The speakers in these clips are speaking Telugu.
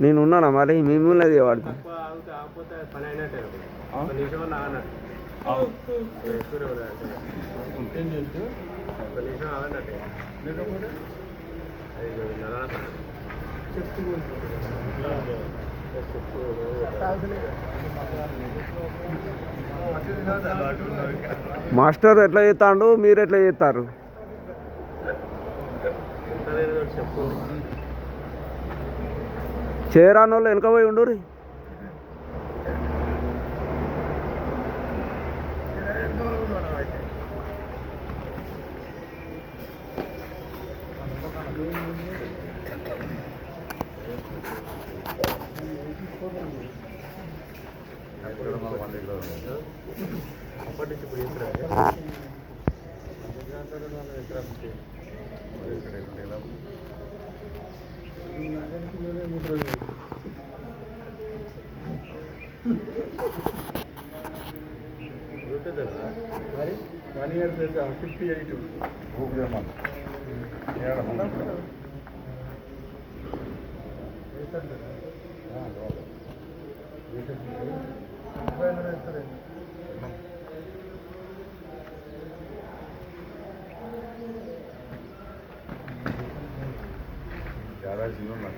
నేను ఉన్నానా మరి మిమ్మల్ని అది వాడుతుంది మాస్టర్ ఎట్లా చేస్తాడు, మీరు ఎట్లా చేస్తారు? చేరాని వాళ్ళు వెనక పోయి ఉండు. మరి 1 year 58 ज़्यादा जीवन ना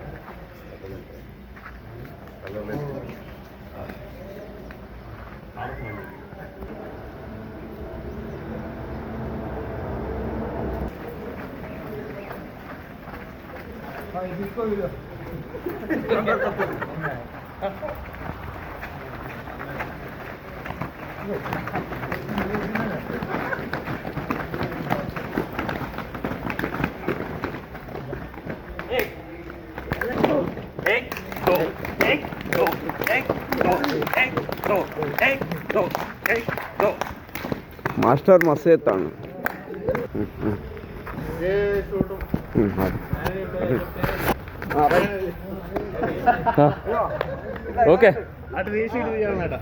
మాస్టర్ మస్తు చేస్తాను. ఓకే అటు వేసి ఇటు తీయాలన్నమాట.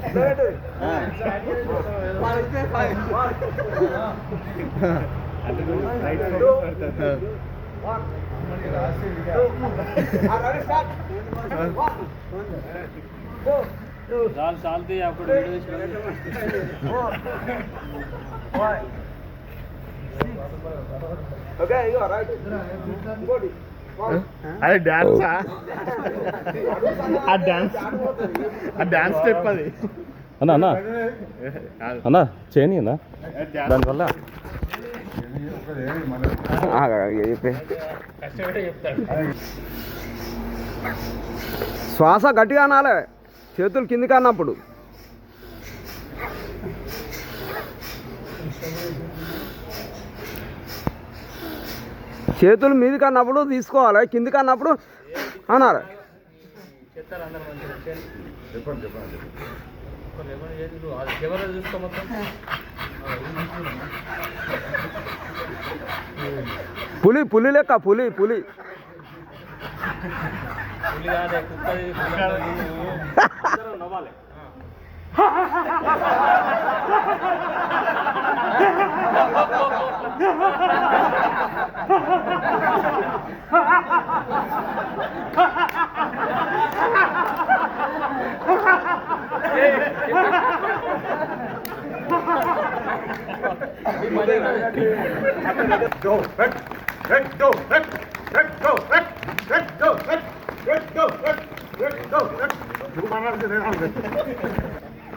అదే డాన్సా? ఆ డాన్స్ స్టెప్ అది అన్నా అన్నా అన్నా చేయని అన్నా దానివల్ల శ్వాస గట్టిగా అనాలే, చేతులు కిందికి అన్నప్పుడు. చేతులు మీదికి అన్నప్పుడు తీసుకోవాలి, కిందికి అన్నప్పుడు అనాలి. పులి పులి లెక్క పులి పులి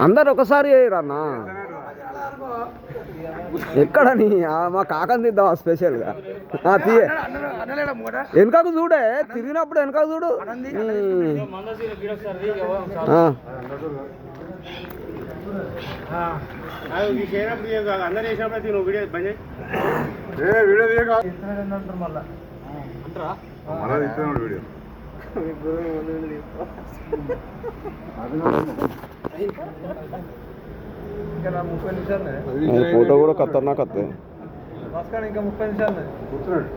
అందరు ఒకసారి చేయరన్నా. ఎక్కడని మా కాకని తీద్దాం స్పెషల్గా. తీయ వెనకకు చూడే, తిరిగినప్పుడు వెనకకు చూడు. అందరు చేసినప్పుడు వీడియో బంద్ వీడియో ఇంకా 30 నిమిషాలు ఫోటో కూడా ఖతర్నాక్ వస్తాయి. ఇంకా 30 నిమిషాలు కూర్చున్నాడు.